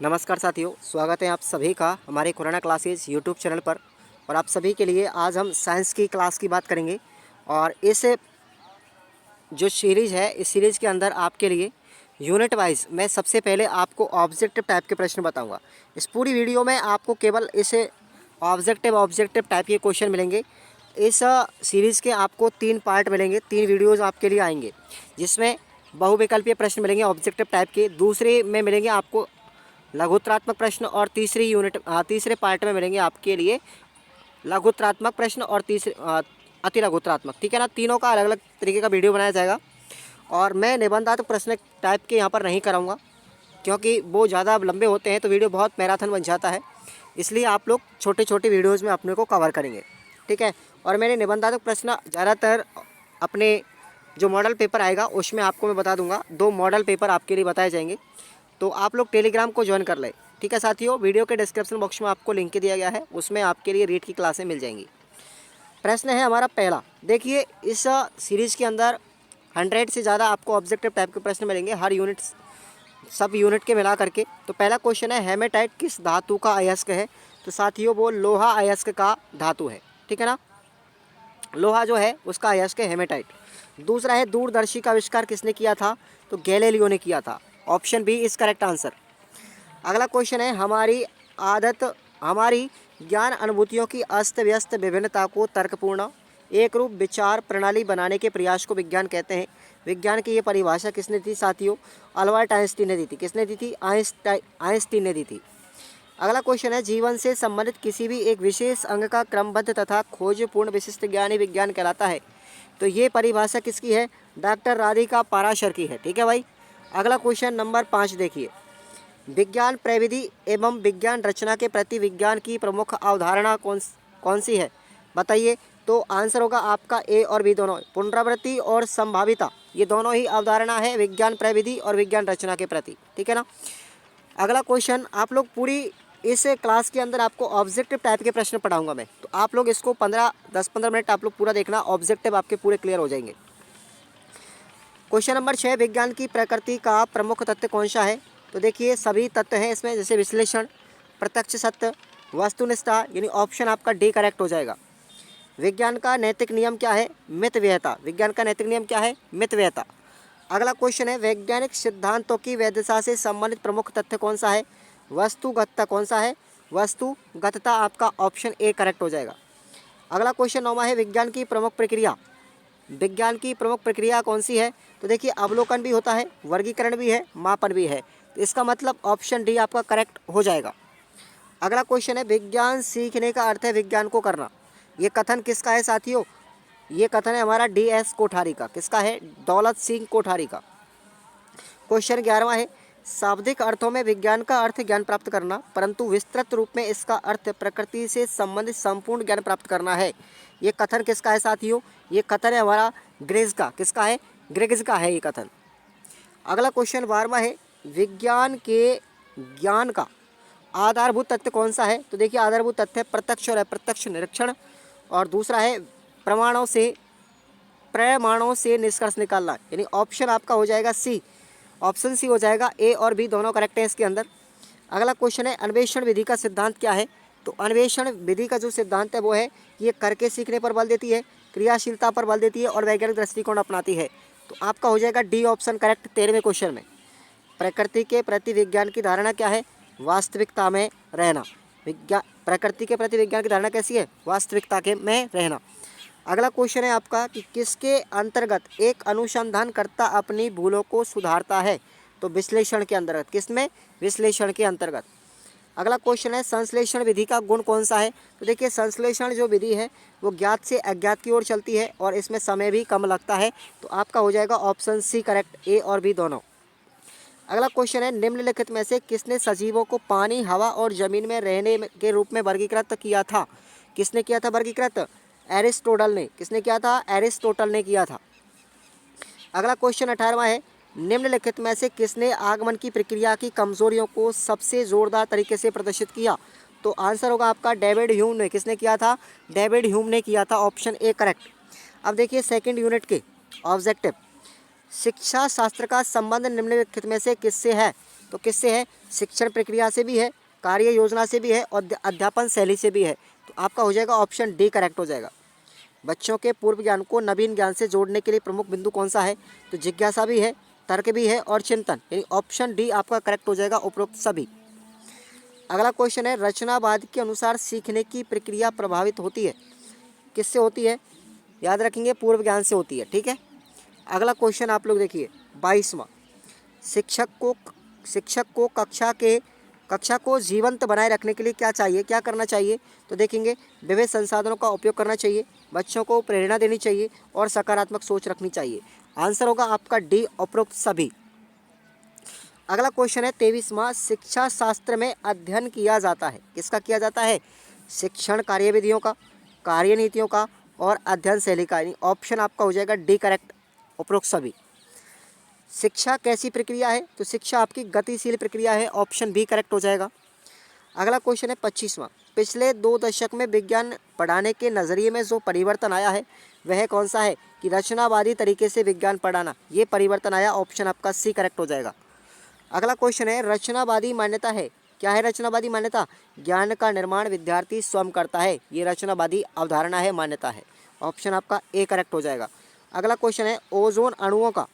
नमस्कार साथियों, स्वागत है आप सभी का हमारे कोरोना क्लासेज यूट्यूब चैनल पर। और आप सभी के लिए आज हम साइंस की क्लास की बात करेंगे। और इस जो सीरीज़ है, इस सीरीज़ के अंदर आपके लिए यूनिट वाइज मैं सबसे पहले आपको ऑब्जेक्टिव टाइप के प्रश्न बताऊंगा। इस पूरी वीडियो में आपको केवल इस ऑब्जेक्टिव टाइप के क्वेश्चन मिलेंगे। इस सीरीज़ के आपको 3 पार्ट मिलेंगे, 3 वीडियोज़ आपके लिए आएंगे, जिसमें बहुविकल्पीय प्रश्न मिलेंगे ऑब्जेक्टिव टाइप के। दूसरे में मिलेंगे आपको लघुत्रात्मक प्रश्न, और तीसरे पार्ट में मिलेंगे आपके लिए लघुत्रात्मक प्रश्न और अति लघुत्रात्मक। ठीक है ना, तीनों का अलग अलग तरीके का वीडियो बनाया जाएगा। और मैं निबंधात्मक प्रश्न टाइप के यहाँ पर नहीं कराऊंगा, क्योंकि वो ज़्यादा लंबे होते हैं तो वीडियो बहुत मैराथन बन जाता है। इसलिए आप लोग छोटे छोटे वीडियोज़ में अपने को कवर करेंगे। ठीक है। और मैंने निबंधात्मक प्रश्न ज़्यादातर अपने जो मॉडल पेपर आएगा उसमें आपको मैं बता दूंगा। 2 मॉडल पेपर आपके लिए बताए जाएंगे, तो आप लोग टेलीग्राम को ज्वाइन कर लें। ठीक है साथियों, वीडियो के डिस्क्रिप्शन बॉक्स में आपको लिंक दिया गया है, उसमें आपके लिए रीड की क्लासें मिल जाएंगी। प्रश्न है हमारा पहला। देखिए, इस सीरीज़ के अंदर 100 से ज़्यादा आपको ऑब्जेक्टिव टाइप के प्रश्न मिलेंगे, हर यूनिट सब यूनिट के मिला करके। तो पहला क्वेश्चन है, हेमेटाइट किस धातु का अयस्क है? तो साथियों वो लोहा अयस्क का धातु है। ठीक है ना, लोहा जो है उसका अयस्क है हेमेटाइट। दूसरा है, दूरदर्शी का आविष्कार किसने किया था? तो गैलीलियो ने किया था। Option B is correct answer. अगला क्वेश्चन है, हमारी ज्ञान अनुभूतियों की अस्त व्यस्त विभिन्नता को तर्कपूर्ण एक रूप विचार प्रणाली बनाने के प्रयास को विज्ञान कहते हैं। विज्ञान की ये परिभाषा किसने दी साथियों? अल्बर्ट आइंस्टीन ने दी थी। किसने दी थी? आइंस्टीन ने दी थी। अगला क्वेश्चन है, जीवन से संबंधित किसी भी एक विशेष अंग का क्रमबद्ध तथा खोजपूर्ण विशिष्ट ज्ञान ही विज्ञान कहलाता है। तो ये परिभाषा किसकी है? डॉक्टर राधिका पाराशर की है। ठीक है भाई। अगला क्वेश्चन नंबर 5 देखिए, विज्ञान प्रविधि एवं विज्ञान रचना के प्रति विज्ञान की प्रमुख अवधारणा कौन सी है? बताइए। तो आंसर होगा आपका ए और बी दोनों, पुनरावृत्ति और संभाविता। ये दोनों ही अवधारणा है विज्ञान प्रविधि और विज्ञान रचना के प्रति। ठीक है ना। अगला क्वेश्चन, आप लोग पूरी इस क्लास के अंदर आपको ऑब्जेक्टिव टाइप के प्रश्न पढ़ाऊंगा मैं, तो आप लोग इसको 10-15 मिनट आप लोग पूरा देखना, ऑब्जेक्टिव आपके पूरे क्लियर हो जाएंगे। क्वेश्चन नंबर 6, विज्ञान की प्रकृति का प्रमुख तत्व कौन सा है? तो देखिए, सभी तत्व हैं इसमें, जैसे विश्लेषण, प्रत्यक्ष सत्य, वस्तुनिष्ठता, यानी ऑप्शन आपका डी करेक्ट हो जाएगा। विज्ञान का नैतिक नियम क्या है? मितव्ययता। विज्ञान का नैतिक नियम क्या है? मितव्ययता। अगला क्वेश्चन है, वैज्ञानिक सिद्धांतों की वैधता से संबंधित प्रमुख तथ्य कौन सा है? वस्तुगतता। कौन सा है? वस्तुगतता। आपका ऑप्शन ए करेक्ट हो जाएगा। अगला क्वेश्चन 9वां है, विज्ञान की प्रमुख प्रक्रिया। विज्ञान की प्रमुख प्रक्रिया कौन सी है? तो देखिए, अवलोकन भी होता है, वर्गीकरण भी है, मापन भी है। तो इसका मतलब ऑप्शन डी आपका करेक्ट हो जाएगा। अगला क्वेश्चन है, विज्ञान सीखने का अर्थ है विज्ञान को करना। ये कथन किसका है साथियों? ये कथन है हमारा DS कोठारी का। किसका है? दौलत सिंह कोठारी का। क्वेश्चन 11वां है, शाब्दिक अर्थों में विज्ञान का अर्थ ज्ञान प्राप्त करना, परंतु विस्तृत रूप में इसका अर्थ प्रकृति से संबंधित संपूर्ण ज्ञान प्राप्त करना है। ये कथन किसका है साथियों? ये कथन है हमारा ग्रेग्स का। किसका है? ग्रेग्स का है ये कथन। अगला क्वेश्चन 12वां है, विज्ञान के ज्ञान का आधारभूत तथ्य कौन सा है? तो देखिए, आधारभूत तथ्य प्रत्यक्ष और अप्रत्यक्ष निरीक्षण, और दूसरा है प्रमाणों से निष्कर्ष निकालना, यानी ऑप्शन आपका हो जाएगा सी। ऑप्शन सी हो जाएगा। ए और बी दोनों करेक्ट है इसके अंदर। अगला क्वेश्चन है, अन्वेषण विधि का सिद्धांत क्या है? तो अन्वेषण विधि का जो सिद्धांत है वो है, ये करके सीखने पर बल देती है, क्रियाशीलता पर बल देती है और वैज्ञानिक दृष्टिकोण अपनाती है। तो आपका हो जाएगा डी ऑप्शन करेक्ट 13वें क्वेश्चन में। प्रकृति के प्रति विज्ञान की धारणा क्या है? वास्तविकता में रहना। प्रकृति के प्रति विज्ञान की धारणा कैसी है? वास्तविकता के में रहना। अगला क्वेश्चन है आपका कि किसके अंतर्गत एक अनुसंधानकर्ता अपनी भूलों को सुधारता है? तो विश्लेषण के अंतर्गत। किसमें? विश्लेषण के अंतर्गत। अगला क्वेश्चन है, संश्लेषण विधि का गुण कौन सा है? तो देखिए, संश्लेषण जो विधि है वो ज्ञात से अज्ञात की ओर चलती है और इसमें समय भी कम लगता है। तो आपका हो जाएगा ऑप्शन सी करेक्ट, ए और बी दोनों। अगला क्वेश्चन है, निम्नलिखित में से किसने सजीवों को पानी, हवा और जमीन में रहने के रूप में वर्गीकृत किया था? किसने किया था वर्गीकृत? एरिस्टोटल ने। किसने किया था? एरिस्टोटल ने किया था। अगला क्वेश्चन 18वां है, निम्नलिखित में से किसने आगमन की प्रक्रिया की कमजोरियों को सबसे जोरदार तरीके से प्रदर्शित किया? तो आंसर होगा आपका डेविड ह्यूम ने। किसने किया था? डेविड ह्यूम ने किया था। Option A correct. अब देखिए, सेकेंड यूनिट के ऑब्जेक्टिव, शिक्षा शास्त्र का संबंध निम्नलिखित में से किससे है? तो किससे है? शिक्षण प्रक्रिया से भी है, कार्य योजना से भी है और अध्यापन शैली से भी है। तो आपका हो जाएगा ऑप्शन डी करेक्ट हो जाएगा। बच्चों के पूर्व ज्ञान को नवीन ज्ञान से जोड़ने के लिए प्रमुख बिंदु कौन सा है? तो जिज्ञासा भी है, तर्क भी है और चिंतन, यानी ऑप्शन डी आपका करेक्ट हो जाएगा उपरोक्त सभी। अगला क्वेश्चन है, रचनावाद के अनुसार सीखने की प्रक्रिया प्रभावित होती है, किससे होती है? याद रखेंगे पूर्व ज्ञान से होती है। ठीक है, अगला क्वेश्चन आप लोग देखिए 22वां, शिक्षक को कक्षा को जीवंत बनाए रखने के लिए क्या चाहिए, क्या करना चाहिए? तो देखेंगे विविध संसाधनों का उपयोग करना चाहिए, बच्चों को प्रेरणा देनी चाहिए और सकारात्मक सोच रखनी चाहिए। आंसर होगा आपका डी उपरोक्त सभी। अगला क्वेश्चन है 23वां, शिक्षा शास्त्र में अध्ययन किया जाता है, किसका किया जाता है? शिक्षण कार्यविधियों का, कार्यनीतियों का और अध्ययन शैली का, यानी ऑप्शन आपका हो जाएगा डी करेक्ट उपरोक्त सभी। शिक्षा कैसी प्रक्रिया है? तो शिक्षा आपकी गतिशील प्रक्रिया है, ऑप्शन बी करेक्ट हो जाएगा। अगला क्वेश्चन है 25वां, पिछले 2 दशक में विज्ञान पढ़ाने के नज़रिए में जो परिवर्तन आया है वह कौन सा है? कि रचनावादी तरीके से विज्ञान पढ़ाना, ये परिवर्तन आया, ऑप्शन आपका सी करेक्ट हो जाएगा। अगला क्वेश्चन है, रचनावादी मान्यता है, क्या है रचनावादी मान्यता? ज्ञान का निर्माण विद्यार्थी स्वयं करता है, ये रचनावादी अवधारणा है, मान्यता है, ऑप्शन आपका ए करेक्ट हो जाएगा। अगला क्वेश्चन है, ओजोन अणुओं का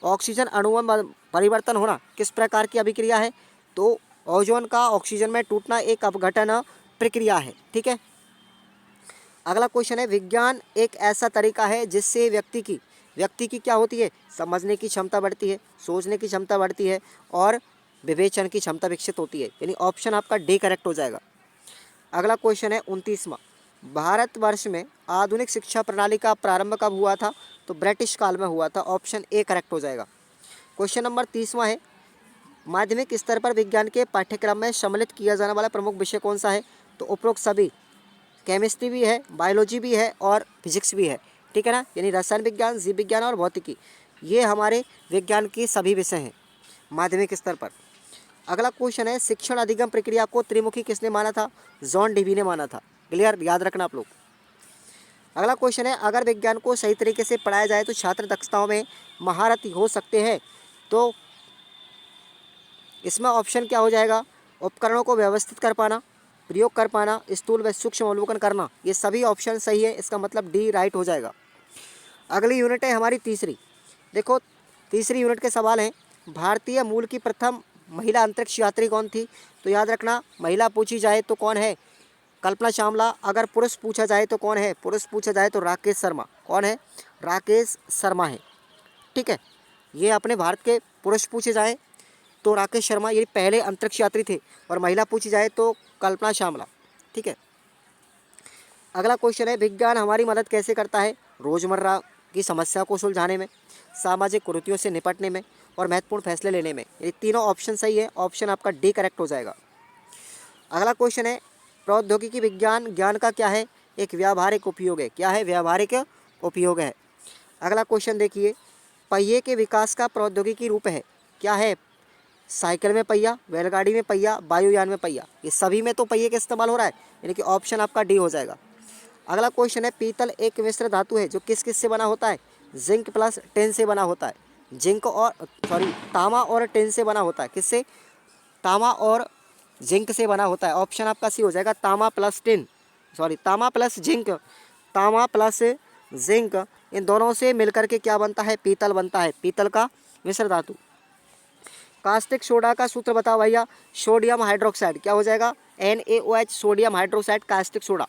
ऑक्सीजन अणुओं में परिवर्तन होना किस प्रकार की अभिक्रिया है? तो ओजोन का ऑक्सीजन में टूटना एक अपघटन प्रक्रिया है। ठीक है, अगला क्वेश्चन है, विज्ञान एक ऐसा तरीका है जिससे व्यक्ति की क्या होती है? समझने की क्षमता बढ़ती है, सोचने की क्षमता बढ़ती है और विवेचन की क्षमता विकसित होती है, यानी ऑप्शन आपका डी करेक्ट हो जाएगा। अगला क्वेश्चन है 29वां, भारतवर्ष में आधुनिक शिक्षा प्रणाली का प्रारंभ कब हुआ था? तो ब्रिटिश काल में हुआ था, ऑप्शन ए करेक्ट हो जाएगा। क्वेश्चन नंबर 30वां है, माध्यमिक स्तर पर विज्ञान के पाठ्यक्रम में सम्मिलित किया जाने वाला प्रमुख विषय कौन सा है? तो उपरोक्त सभी, केमिस्ट्री भी है, बायोलॉजी भी है और फिजिक्स भी है। ठीक है ना, यानी रसायन विज्ञान, जीव विज्ञान और भौतिकी, ये हमारे विज्ञान के सभी विषय हैं माध्यमिक स्तर पर। अगला क्वेश्चन है, शिक्षण अधिगम प्रक्रिया को त्रिमुखी किसने माना था? जॉन डेवी ने माना था। क्लियर, याद रखना आप लोग। अगला क्वेश्चन है, अगर विज्ञान को सही तरीके से पढ़ाया जाए तो छात्र दक्षताओं में महारथी हो सकते हैं, तो इसमें ऑप्शन क्या हो जाएगा? उपकरणों को व्यवस्थित कर पाना, प्रयोग कर पाना, स्थूल व सूक्ष्म अवलोकन करना, ये सभी ऑप्शन सही है, इसका मतलब डी राइट हो जाएगा। अगली यूनिट है हमारी तीसरी। देखो तीसरी यूनिट के सवाल हैं, भारतीय मूल की प्रथम महिला अंतरिक्ष यात्री कौन थी? तो याद रखना, महिला पूछी जाए तो कौन है? कल्पना चावला। अगर पुरुष पूछा जाए तो कौन है? पुरुष पूछा जाए तो राकेश शर्मा। कौन है? राकेश शर्मा है। ठीक है, ये अपने भारत के पुरुष पूछे जाए तो राकेश शर्मा, ये पहले अंतरिक्ष यात्री थे, और महिला पूछी जाए तो कल्पना चावला। ठीक है, अगला क्वेश्चन है, विज्ञान हमारी मदद कैसे करता है? रोजमर्रा की समस्या को सुलझाने में, सामाजिक कुरीतियों से निपटने में और महत्वपूर्ण फैसले लेने में। ये तीनों ऑप्शन सही है, ऑप्शन आपका डी करेक्ट हो जाएगा। अगला क्वेश्चन है, प्रौद्योगिकी विज्ञान ज्ञान का क्या है? एक व्यावहारिक उपयोग है। क्या है? व्यावहारिक उपयोग है। अगला क्वेश्चन देखिए, पहिए के विकास का प्रौद्योगिकी रूप है, क्या है? साइकिल में पहिया, बैलगाड़ी में पहिया, वायुयान में पहिया, ये सभी में तो पहिए का इस्तेमाल हो रहा है, यानी कि ऑप्शन आपका डी हो जाएगा। अगला क्वेश्चन है, पीतल एक मिश्र धातु है जो किस किस से बना होता है? जिंक प्लस टिन से बना होता है। तांबा और टिन से बना होता है। किससे? तांबा और जिंक से बना होता है, ऑप्शन आपका सी हो जाएगा, तांबा प्लस जिंक। तांबा प्लस जिंक, इन दोनों से मिलकर के क्या बनता है? पीतल बनता है, पीतल का मिश्र धातु। कास्टिक सोडा का सूत्र बताओ भैया। सोडियम हाइड्रोक्साइड, क्या हो जाएगा? NaOH, sodium hydroxide caustic soda.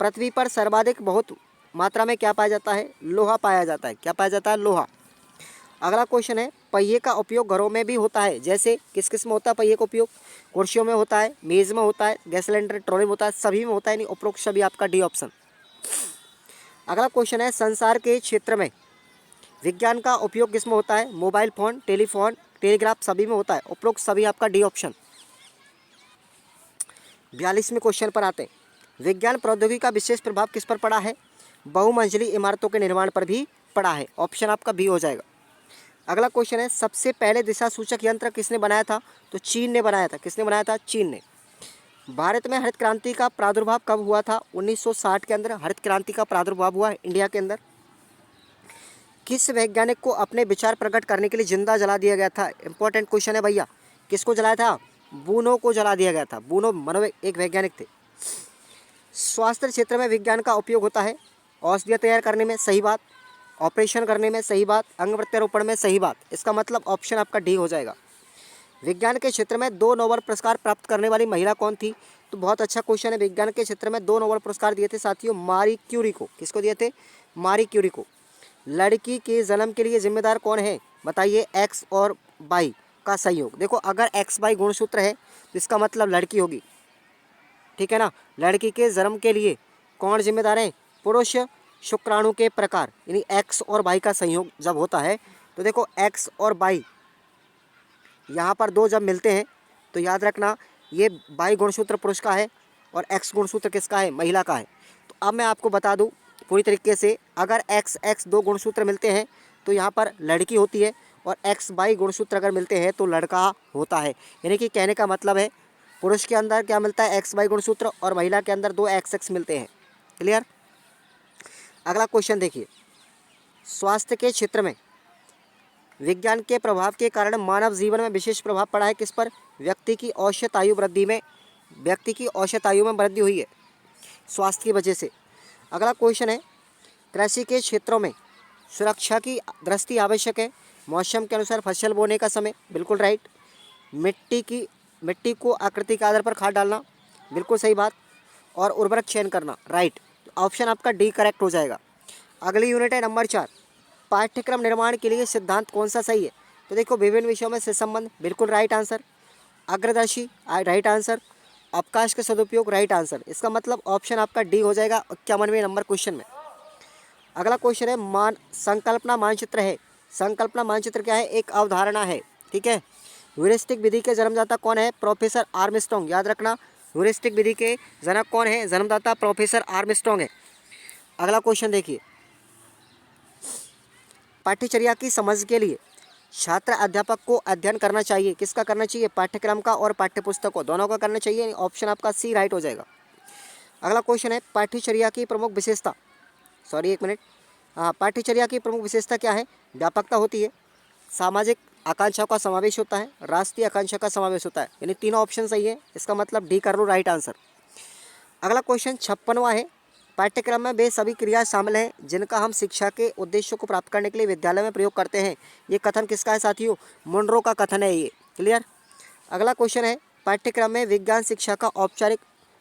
पृथ्वी पर सर्वाधिक बहुत मात्रा में क्या पाया जाता है? लोहा पाया जाता है। क्या पाया जाता है? लोहा। अगला क्वेश्चन है, पहिए का उपयोग घरों में भी होता है, जैसे किस किस में होता है पहिए का उपयोग? कुर्सियों में होता है, मेज़ में होता है, गैस सिलेंडर ट्रॉली में होता है, सभी में होता है, नहीं उपरोक्त सभी आपका डी ऑप्शन। अगला क्वेश्चन है, संसार के क्षेत्र में विज्ञान का उपयोग किस में होता है? मोबाइल फ़ोन, टेलीफोन, टेलीग्राफ, सभी में होता है, उपरोक्त सभी आपका डी ऑप्शन। 42वें क्वेश्चन पर आते हैं, विज्ञान प्रौद्योगिकी का विशेष प्रभाव किस पर पड़ा है? बहुमंजिली इमारतों के निर्माण पर भी पड़ा है, ऑप्शन आपका बी हो जाएगा। अगला क्वेश्चन है, सबसे पहले दिशा सूचक यंत्र किसने बनाया था? तो चीन ने बनाया था। किसने बनाया था? चीन ने। भारत में हरित क्रांति का प्रादुर्भाव कब हुआ था? 1960 के अंदर हरित क्रांति का प्रादुर्भाव हुआ है इंडिया के अंदर। किस वैज्ञानिक को अपने विचार प्रकट करने के लिए जिंदा जला दिया गया था? इंपॉर्टेंट क्वेश्चन है भैया, किसको जलाया था? बूनो को जला दिया गया था। बूनो एक वैज्ञानिक थे। स्वास्थ्य क्षेत्र में विज्ञान का उपयोग होता है औषधियाँ तैयार करने में, सही बात। ऑपरेशन करने में, सही बात। अंग प्रत्यारोपण में, सही बात। इसका मतलब ऑप्शन आपका डी हो जाएगा। विज्ञान के क्षेत्र में 2 नोबेल पुरस्कार प्राप्त करने वाली महिला कौन थी? तो बहुत अच्छा क्वेश्चन है। विज्ञान के क्षेत्र में 2 नोबेल पुरस्कार दिए थे साथियों, मारी क्यूरी को। किसको दिए थे? मारी क्यूरी को। लड़की के जन्म के लिए जिम्मेदार कौन है? बताइए। एक्स और वाई का संयोग। देखो, अगर एक्स वाई गुणसूत्र है तो इसका मतलब लड़की होगी, ठीक है ना। लड़की के जन्म के लिए कौन जिम्मेदार है? पुरुष शुक्राणु के प्रकार, यानी एक्स और वाई का संयोग जब होता है तो देखो एक्स और वाई यहाँ पर 2 जब मिलते हैं तो याद रखना ये वाई गुणसूत्र पुरुष का है और एक्स गुणसूत्र किसका है? महिला का है। तो अब मैं आपको बता दूं पूरी तरीके से, अगर एक्स एक्स 2 गुणसूत्र मिलते हैं तो यहाँ पर लड़की होती है और एक्स वाई गुणसूत्र अगर मिलते हैं तो लड़का होता है। यानी कि कहने का मतलब है पुरुष के अंदर क्या मिलता है? एक्स वाई गुणसूत्र, और महिला के अंदर 2 एक्स एक्स मिलते हैं। क्लियर? अगला क्वेश्चन देखिए, स्वास्थ्य के क्षेत्र में विज्ञान के प्रभाव के कारण मानव जीवन में विशेष प्रभाव पड़ा है किस पर? व्यक्ति की औसत आयु में वृद्धि हुई है स्वास्थ्य की वजह से। अगला क्वेश्चन है, कृषि के क्षेत्रों में सुरक्षा की दृष्टि आवश्यक है। मौसम के अनुसार फसल बोने का समय, बिल्कुल राइट। मिट्टी को आकृति के आधार पर खाद डालना, बिल्कुल सही बात। और उर्वरक चयन करना, राइट। तो ऑप्शन आपका डी करेक्ट हो जाएगा। अगली यूनिट है नंबर 4, पाठ्यक्रम निर्माण के लिए सिद्धांत कौन सा सही है? तो देखो, विभिन्न विषयों में सहसंबंध, बिल्कुल राइट आंसर। अग्रदर्शी, राइट आंसर। अवकाश का सदुपयोग, राइट आंसर। इसका मतलब ऑप्शन आपका डी हो जाएगा 51वें नंबर क्वेश्चन में। अगला क्वेश्चन है संकल्पना मानचित्र है। संकल्पना मानचित्र क्या है? एक अवधारणा है, ठीक है। ह्यूरिस्टिक विधि के जन्मदाता कौन है? Professor Armstrong. याद रखना, ह्यूरिस्टिक विधि के जनक कौन है? जन्मदाता प्रोफेसर आर्मस्ट्रॉन्ग है। अगला क्वेश्चन देखिए, पाठ्यचर्या की समझ के लिए छात्र अध्यापक को अध्ययन करना चाहिए। किसका करना चाहिए? पाठ्यक्रम का और पाठ्यपुस्तक को, दोनों का करना चाहिए। ऑप्शन आपका सी राइट हो जाएगा। अगला क्वेश्चन है, पाठ्यचर्या की प्रमुख विशेषता, पाठ्यचर्या की प्रमुख विशेषता क्या है? व्यापकता होती है, सामाजिक आकांक्षाओं का समावेश होता है, राष्ट्रीय आकांक्षा का समावेश होता है। यानी तीनों ऑप्शन सही है। इसका मतलब डी कर लो राइट आंसर। अगला क्वेश्चन 56वां है, पाठ्यक्रम में वे सभी क्रिया शामिल हैं जिनका हम शिक्षा के उद्देश्यों को प्राप्त करने के लिए विद्यालय में प्रयोग करते हैं। ये कथन किसका है साथियों? मुनरो का कथन है ये। क्लियर? अगला क्वेश्चन है, पाठ्यक्रम में विज्ञान शिक्षा का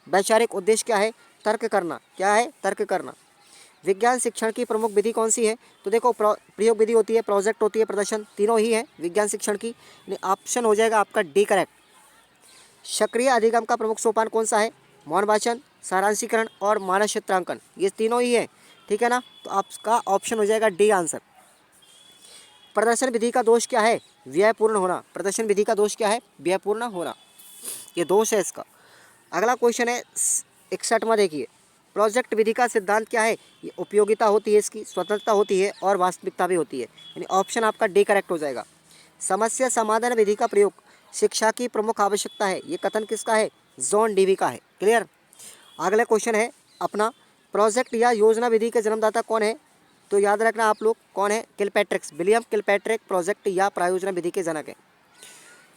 वैचारिक उद्देश्य क्या है? तर्क करना। क्या है? तर्क करना। विज्ञान शिक्षण की प्रमुख विधि कौन सी है? तो देखो, प्रयोग विधि होती है, प्रोजेक्ट होती है, प्रदर्शन, तीनों ही है विज्ञान शिक्षण की। ऑप्शन हो जाएगा आपका डी करेक्ट। सक्रिय अधिगम का प्रमुख सोपान कौन सा है? मौन वाचन, सारांशीकरण और मानस चित्रांकन, ये तीनों ही है, ठीक है ना। तो आपका ऑप्शन हो जाएगा डी आंसर। प्रदर्शन विधि का दोष क्या है? व्ययपूर्ण होना। प्रदर्शन विधि का दोष क्या है? व्ययपूर्ण होना, ये दोष है इसका। अगला क्वेश्चन है 61वां, देखिए, प्रोजेक्ट विधि का सिद्धांत क्या है? ये उपयोगिता होती है, इसकी स्वतंत्रता होती है और वास्तविकता भी होती है। यानी ऑप्शन आपका डी करेक्ट हो जाएगा। समस्या समाधान विधि का प्रयोग शिक्षा की प्रमुख आवश्यकता है, ये कथन किसका है? जॉन डीवी का है। क्लियर? अगला क्वेश्चन है अपना, प्रोजेक्ट या योजना विधि के जन्मदाता कौन है? तो याद रखना आप लोग, कौन है? किलपैट्रिक, विलियम किलपैट्रिक प्रोजेक्ट या प्रायोजना विधि के जनक है।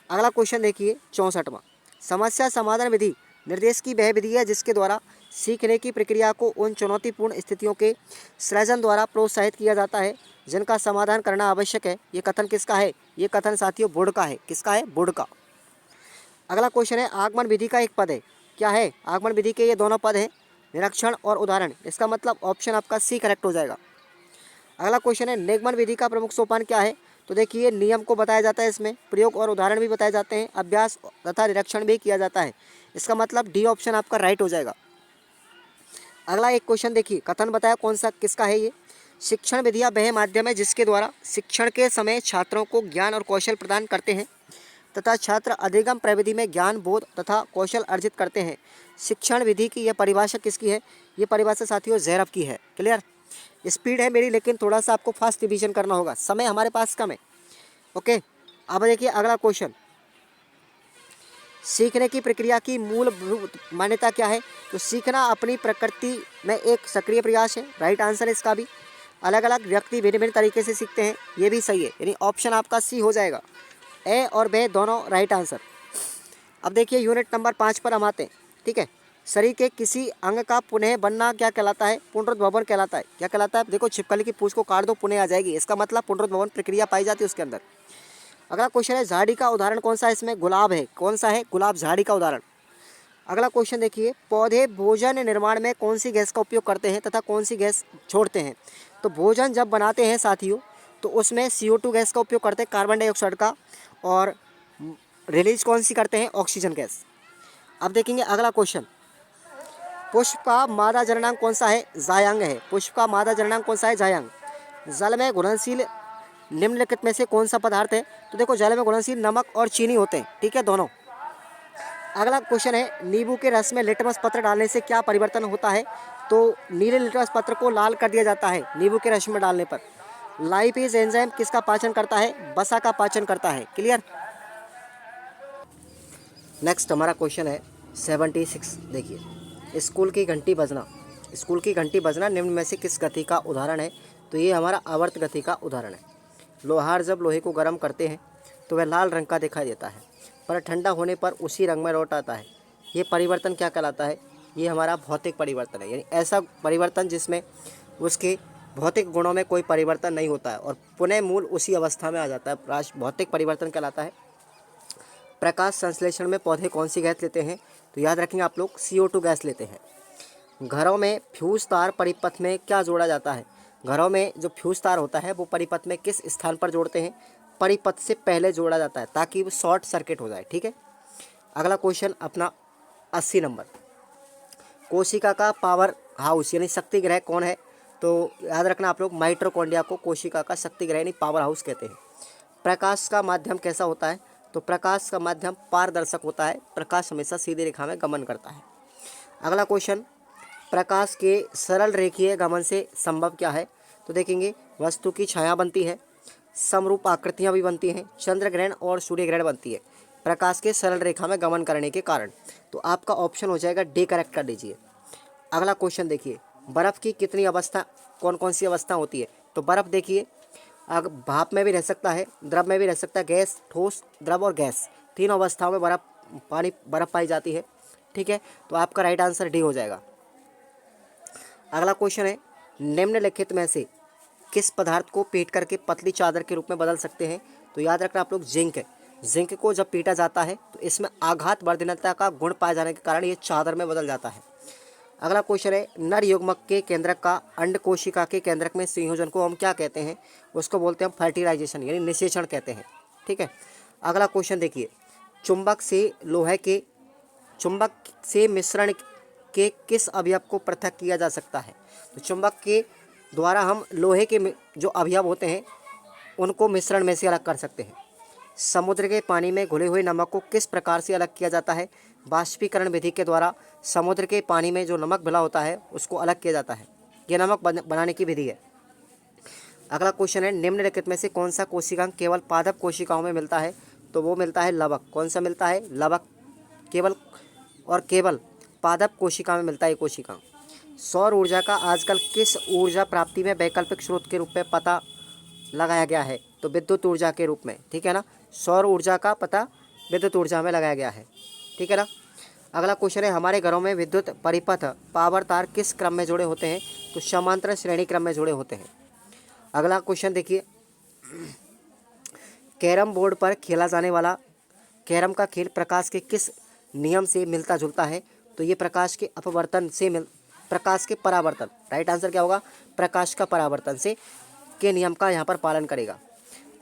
अगला क्वेश्चन देखिए 64वां, समस्या समाधान विधि निर्देश की वह विधि है जिसके द्वारा सीखने की प्रक्रिया को उन चुनौतीपूर्ण स्थितियों के सृजन द्वारा प्रोत्साहित किया जाता है जिनका समाधान करना आवश्यक है। ये कथन किसका है? ये कथन साथियों वुड का है। किसका है? वुड का। अगला क्वेश्चन है, आगमन विधि का एक पद है, क्या है? आगमन विधि के ये दोनों पद हैं, निरीक्षण और उदाहरण। इसका मतलब ऑप्शन आपका सी करेक्ट हो जाएगा। अगला क्वेश्चन है, निगमन विधि का प्रमुख सोपान क्या है? तो देखिए, नियम को बताया जाता है, इसमें प्रयोग और उदाहरण भी बताए जाते हैं, अभ्यास तथा निरीक्षण भी किया जाता है। इसका मतलब डी ऑप्शन आपका राइट हो जाएगा। अगला एक क्वेश्चन देखिए, कथन बताया कौन सा, किसका है ये? शिक्षण विधियाँ वह माध्यम है जिसके द्वारा शिक्षण के समय छात्रों को ज्ञान और कौशल प्रदान करते हैं तथा छात्र अधिगम प्रविधि में ज्ञान, बोध तथा कौशल अर्जित करते हैं। शिक्षण विधि की यह परिभाषा किसकी है? ये परिभाषा साथियों ज़ेरफ की है। क्लियर? स्पीड है मेरी, लेकिन थोड़ा सा आपको फास्ट रिवीजन करना होगा, समय हमारे पास कम है। ओके, अब देखिए अगला क्वेश्चन, सीखने की प्रक्रिया की मूलभूत मान्यता क्या है? तो सीखना अपनी प्रकृति में एक सक्रिय प्रयास है, राइट आंसर है इसका भी। अलग अलग व्यक्ति भिन्न भिन्न तरीके से सीखते हैं, ये भी सही है, यानी ऑप्शन आपका सी हो जाएगा। ए और बे दोनों राइट आंसर। अब देखिए यूनिट नंबर 5 पर हम आते हैं, ठीक है। शरीर के किसी अंग का पुनः बनना क्या कहलाता है? पुनरुद्भवन कहलाता है। क्या कहलाता है? देखो छिपकली की पूंछ को काट दो, पुनः आ जाएगी, इसका मतलब पुनरुद्भवन प्रक्रिया पाई जाती है उसके अंदर। अगला क्वेश्चन है झाड़ी का उदाहरण कौन सा है? इसमें गुलाब है। कौन सा है? गुलाब झाड़ी का उदाहरण। अगला क्वेश्चन देखिए, पौधे भोजन निर्माण में कौन सी गैस का उपयोग करते हैं तथा कौन सी गैस छोड़ते हैं? तो भोजन जब बनाते हैं साथियों तो उसमें CO2 गैस का उपयोग करते हैं, कार्बन डाइऑक्साइड का, और रिलीज कौन सी करते हैं? Oxygen gas. अब देखेंगे अगला क्वेश्चन, पुष्प का मादा जननांग कौन सा है? जायांग है। पुष्प का मादा जननांग कौन सा है? जायांग। जल में घुलनशील निम्नलिखित में से कौन सा पदार्थ है? तो देखो जल में घुलनशील नमक और चीनी होते हैं, ठीक है, दोनों। अगला क्वेश्चन है, नींबू के रस में लिटमस पत्र डालने से क्या परिवर्तन होता है? तो नीले लिटमस पत्र को लाल कर दिया जाता है नींबू के रस में डालने पर। लाइपेज एंजाइम किसका पाचन करता है? वसा का पाचन करता है। क्लियर। नेक्स्ट हमारा क्वेश्चन है 76। देखिए, स्कूल की घंटी बजना। स्कूल की घंटी बजना निम्न में से किस गति का उदाहरण है? तो ये हमारा आवर्त गति का उदाहरण है। लोहार जब लोहे को गर्म करते हैं तो वह लाल रंग का दिखाई देता है, पर ठंडा होने पर उसी रंग में लौट आता है। ये परिवर्तन क्या कहलाता है? ये हमारा भौतिक परिवर्तन है, यानी ऐसा परिवर्तन जिसमें उसके भौतिक गुणों में कोई परिवर्तन नहीं होता है और पुनः मूल उसी अवस्था में आ जाता है। भौतिक परिवर्तन कहलाता है। प्रकाश संश्लेषण में पौधे कौन सी गैस लेते हैं? तो याद रखेंगे आप लोग, CO2 गैस लेते हैं। घरों में फ्यूज तार परिपथ में क्या जोड़ा जाता है? घरों में जो फ्यूज तार होता है वो परिपथ में किस स्थान पर जोड़ते हैं? परिपथ से पहले जोड़ा जाता है ताकि वो शॉर्ट सर्किट हो जाए, ठीक है। अगला क्वेश्चन अपना 80 नंबर, कोशिका का पावर हाउस यानी शक्ति ग्रह कौन है? तो याद रखना आप लोग, माइटोकॉन्ड्रिया को कोशिका का शक्ति ग्रह यानी पावर हाउस कहते हैं। प्रकाश का माध्यम कैसा होता है? तो प्रकाश का माध्यम पारदर्शक होता है। प्रकाश हमेशा सीधी रेखा में गमन करता है। अगला क्वेश्चन, प्रकाश के सरल रेखीय गमन से संभव क्या है? तो देखेंगे, वस्तु की छाया बनती है, समरूप आकृतियां भी बनती हैं, चंद्र ग्रहण और सूर्य ग्रहण बनती है प्रकाश के सरल रेखा में गमन करने के कारण। तो आपका ऑप्शन हो जाएगा डी, करेक्ट कर दीजिए। अगला क्वेश्चन देखिए, बर्फ़ की कितनी अवस्था, कौन कौन सी अवस्था होती है? तो बर्फ़ देखिए, भाप में भी रह सकता है, द्रव में भी रह सकता है, गैस, ठोस, द्रव और गैस, तीनों अवस्थाओं में बर्फ़ पाई जाती है, ठीक है। तो आपका राइट आंसर डी हो जाएगा। अगला क्वेश्चन है, निम्नलिखित में से किस पदार्थ को पीट करके पतली चादर के रूप में बदल सकते हैं? तो याद रखना आप लोग, जिंक है। जिंक को जब पीटा जाता है तो इसमें आघात वर्धनता का गुण पाए जाने के कारण ये चादर में बदल जाता है। अगला क्वेश्चन है, नर युग्मक के केंद्रक का अंड कोशिका के केंद्रक में संयोजन को हम क्या कहते हैं? उसको बोलते हैं हम फर्टिलाइजेशन यानी निषेचन कहते हैं, ठीक है। अगला क्वेश्चन देखिए, चुंबक से मिश्रण के किस अवयव को पृथक किया जा सकता है? तो चुंबक के द्वारा हम लोहे के जो अवयव होते हैं उनको मिश्रण में से अलग कर सकते हैं। समुद्र के पानी में घुले हुए नमक को किस प्रकार से अलग किया जाता है? बाष्पीकरण विधि के द्वारा समुद्र के पानी में जो नमक मिला होता है उसको अलग किया जाता है। यह नमक बनाने की विधि है। अगला क्वेश्चन है, निम्नलिखित में से कौन सा कोशिकांग केवल पादप कोशिकाओं में मिलता है? तो वो मिलता है लवक। कौन सा मिलता है? लवक। केवल पादप कोशिका में मिलता है कोशिकांग। सौर ऊर्जा का आजकल किस ऊर्जा प्राप्ति में वैकल्पिक स्रोत के रूप में पता लगाया गया है? तो विद्युत ऊर्जा के रूप में, ठीक है ना। सौर ऊर्जा का पता विद्युत ऊर्जा में लगाया गया है, ठीक है ना। अगला क्वेश्चन है, हमारे घरों में विद्युत परिपथ पावर तार किस क्रम में जुड़े होते हैं? तो समांतर श्रेणी क्रम में जुड़े होते हैं। अगला क्वेश्चन देखिए, कैरम बोर्ड पर खेला जाने वाला कैरम का खेल प्रकाश के किस नियम से मिलता जुलता है? तो ये प्रकाश के अपवर्तन से प्रकाश के परावर्तन, राइट आंसर क्या होगा? प्रकाश का परावर्तन से के नियम का यहाँ पर पालन करेगा।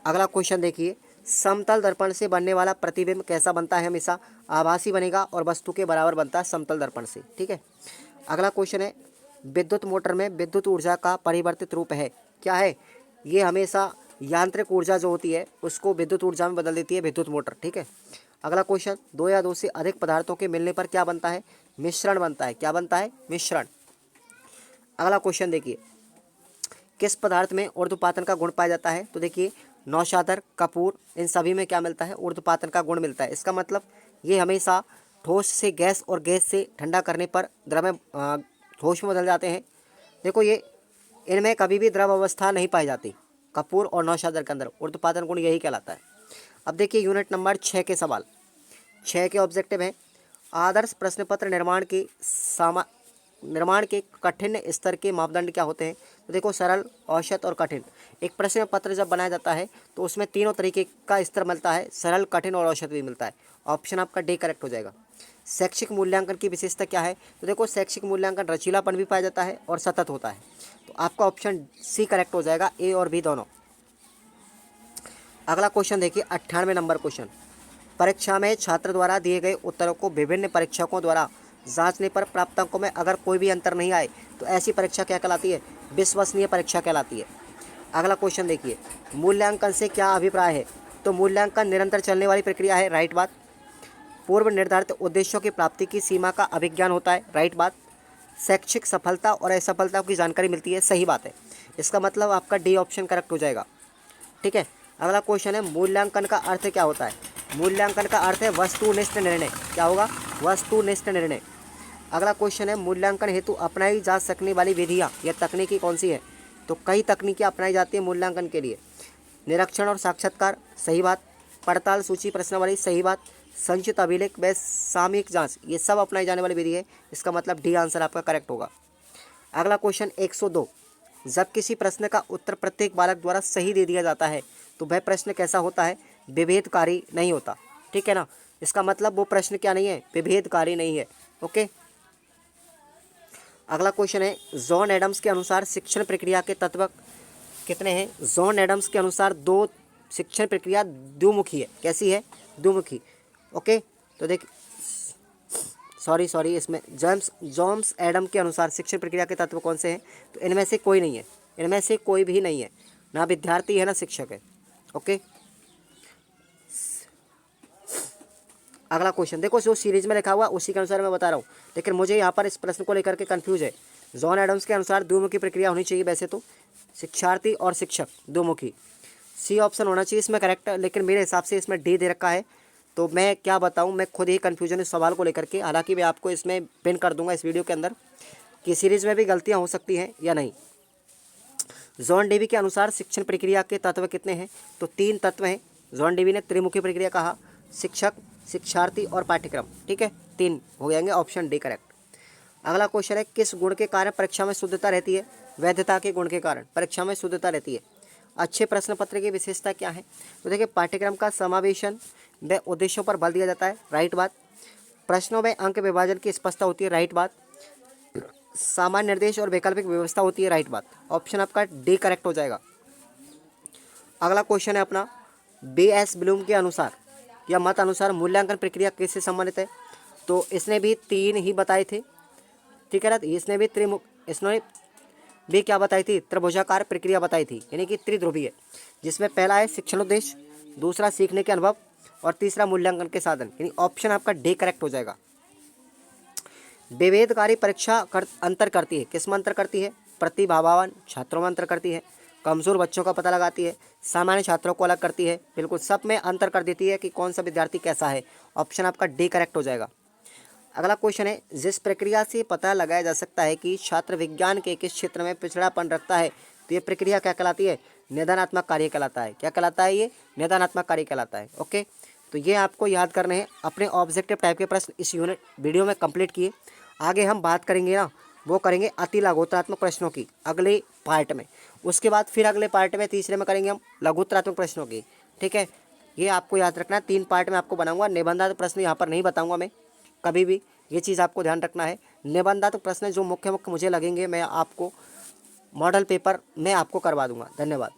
अगला क्वेश्चन देखिए, समतल दर्पण से बनने वाला प्रतिबिंब कैसा बनता है? हमेशा आभासी बनेगा और वस्तु के बराबर बनता है समतल दर्पण से, ठीक है। अगला क्वेश्चन है, विद्युत मोटर में विद्युत ऊर्जा का परिवर्तित रूप है, क्या है? ये हमेशा यांत्रिक ऊर्जा जो होती है उसको विद्युत ऊर्जा में बदल देती है विद्युत मोटर, ठीक है। अगला क्वेश्चन, दो या दो से अधिक पदार्थों के मिलने पर क्या बनता है? मिश्रण बनता है। क्या बनता है? मिश्रण। अगला क्वेश्चन देखिए, किस पदार्थ में ऊर्ध्वपातन का गुण पाया जाता है? तो देखिए, नौशादर, कपूर, इन सभी में क्या मिलता है? ऊर्ध्वपातन का गुण मिलता है। इसका मतलब ये हमेशा ठोस से गैस और गैस से ठंडा करने पर द्रव में ठोस में बदल जाते हैं। देखो, ये इनमें कभी भी द्रव अवस्था नहीं पाई जाती। कपूर और नौशादर के अंदर ऊर्ध्वपातन गुण यही कहलाता है। अब देखिए यूनिट नंबर 6 के सवाल। 6 के ऑब्जेक्टिव हैं आदर्श प्रश्न पत्र निर्माण के कठिन स्तर के मापदंड क्या होते हैं। तो देखो सरल, औसत और कठिन। एक प्रश्न पत्र जब बनाया जाता है तो उसमें तीनों तरीके का स्तर मिलता है, सरल, कठिन और औसत भी मिलता है। ऑप्शन आपका डी करेक्ट हो जाएगा। शैक्षिक मूल्यांकन की विशेषता क्या है। तो देखो शैक्षिक मूल्यांकन रचीलापन भी पाया जाता है और सतत होता है। तो आपका ऑप्शन सी करेक्ट हो जाएगा, ए और बी दोनों। अगला क्वेश्चन देखिए 98 नंबर क्वेश्चन। परीक्षा में छात्र द्वारा दिए गए उत्तरों को विभिन्न परीक्षकों द्वारा जांचने पर प्राप्त अंकों में अगर कोई भी अंतर नहीं आए तो ऐसी परीक्षा क्या कहलाती है। विश्वसनीय परीक्षा कहलाती है। अगला क्वेश्चन देखिए मूल्यांकन से क्या अभिप्राय है। तो मूल्यांकन निरंतर चलने वाली प्रक्रिया है, राइट बात। पूर्व निर्धारित उद्देश्यों की प्राप्ति की सीमा का अभिज्ञान होता है, राइट बात। शैक्षिक सफलता और असफलता की जानकारी मिलती है, सही बात है। इसका मतलब आपका डी ऑप्शन करेक्ट हो जाएगा, ठीक है। अगला क्वेश्चन है मूल्यांकन का अर्थ क्या होता है। मूल्यांकन का अर्थ है वस्तुनिष्ठ निर्णय। क्या होगा, वस्तुनिष्ठ निर्णय। अगला क्वेश्चन है मूल्यांकन हेतु अपनाई जा सकने वाली विधियाँ या तकनीकी कौन सी है। तो कई तकनीकें अपनाई जाती है मूल्यांकन के लिए। निरीक्षण और साक्षात्कार, सही बात। पड़ताल, सूची, प्रश्नावली, सही बात। संचित अभिलेख व सामयिक जांच, ये सब अपनाई जाने वाली विधि है। इसका मतलब डी आंसर आपका करेक्ट होगा। अगला क्वेश्चन 102। जब किसी प्रश्न का उत्तर प्रत्येक बालक द्वारा सही दे दिया जाता है तो वह प्रश्न कैसा होता है, विभेदकारी नहीं होता, ठीक है ना। इसका मतलब वो प्रश्न क्या नहीं है, विभेदकारी नहीं है, ओके। अगला क्वेश्चन है जॉन एडम्स के अनुसार शिक्षण प्रक्रिया के तत्व कितने हैं। जॉन एडम्स के अनुसार दो शिक्षण प्रक्रिया द्विमुखी है। कैसी है, द्विमुखी, ओके। तो देख सॉरी इसमें जॉन्स एडम के अनुसार शिक्षण प्रक्रिया के तत्व कौन से हैं। तो इनमें से कोई नहीं है, इनमें से कोई भी नहीं है, ना विद्यार्थी है ना शिक्षक है, ओके। अगला क्वेश्चन देखो जो सीरीज में लिखा हुआ उसी के अनुसार मैं बता रहा हूँ, लेकिन मुझे यहाँ पर इस प्रश्न को लेकर के कंफ्यूज है। जॉन एडम्स के अनुसार द्विमुखी प्रक्रिया होनी चाहिए वैसे तो, शिक्षार्थी और शिक्षक द्विमुखी। सी ऑप्शन होना चाहिए इसमें करेक्ट, लेकिन मेरे हिसाब से इसमें डी दे रखा है। तो मैं क्या बताऊं, मैं खुद ही कन्फ्यूजन इस सवाल को लेकर के। हालांकि मैं आपको इसमें पिन कर दूंगा इस वीडियो के अंदर कि सीरीज में भी गलतियां हो सकती हैं या नहीं। जॉन डेवी के अनुसार शिक्षण प्रक्रिया के तत्व कितने हैं। तो 3 तत्व हैं। जॉन डेवी ने त्रिमुखी प्रक्रिया कहा, शिक्षक, शिक्षार्थी और पाठ्यक्रम, ठीक है। 3 हो जाएंगे, ऑप्शन डी करेक्ट। अगला क्वेश्चन है किस गुण के कारण परीक्षा में शुद्धता रहती है। वैधता के गुण के कारण परीक्षा में शुद्धता रहती है। अच्छे प्रश्न पत्र की विशेषता क्या है। तो देखिए पाठ्यक्रम का समावेशन व उद्देश्यों पर बल दिया जाता है, राइट बात। प्रश्नों में अंक विभाजन की स्पष्टता होती है, राइट बात। सामान्य निर्देश और वैकल्पिक व्यवस्था होती है, राइट बात। ऑप्शन आपका डी करेक्ट हो जाएगा। अगला क्वेश्चन है अपना B.S. ब्लूम के अनुसार या मत अनुसार मूल्यांकन प्रक्रिया किससे संबंधित है। तो इसने भी 3 ही बताए थे, ठीक है ना। इसने भी क्या बताई थी, त्रिभुजाकार प्रक्रिया बताई थी, यानी कि त्रिध्रुवीय, जिसमें पहला है शिक्षण उद्देश्य, दूसरा सीखने के अनुभव और तीसरा मूल्यांकन के साधन, यानी ऑप्शन आपका डी करेक्ट हो जाएगा। विभेदकारी परीक्षा अंतर करती है, किस में अंतर करती है, प्रतिभावान छात्रों में अंतर करती है, कमजोर बच्चों का पता लगाती है, सामान्य छात्रों को अलग करती है, बिल्कुल सब में अंतर कर देती है कि कौन सा विद्यार्थी कैसा है। ऑप्शन आपका डी करेक्ट हो जाएगा। अगला क्वेश्चन है जिस प्रक्रिया से पता लगाया जा सकता है कि छात्र विज्ञान के किस क्षेत्र में पिछड़ापन रखता है, तो ये प्रक्रिया क्या कहलाती है, निदानात्मक कार्य कहलाता है। क्या कहलाता है, ये निदानात्मक कार्य कहलाता है, ओके। तो ये आपको याद करने हैं। अपने ऑब्जेक्टिव टाइप के प्रश्न इस यूनिट वीडियो में कंप्लीट किए। आगे हम बात करेंगे ना, वो करेंगे अति लघुत्तरात्मक प्रश्नों की अगले पार्ट में। उसके बाद फिर अगले पार्ट में तीसरे में करेंगे हम लघुत्तरात्मक प्रश्नों की, ठीक है। ये आपको याद रखना है, 3 पार्ट में आपको बनाऊंगा। निबंधात्मक प्रश्न यहाँ पर नहीं बताऊंगा मैं कभी भी, ये चीज़ आपको ध्यान रखना है। निबंधात्मक प्रश्न जो मुख्य मुझे लगेंगे मैं आपको मॉडल पेपर में आपको करवा दूंगा। धन्यवाद।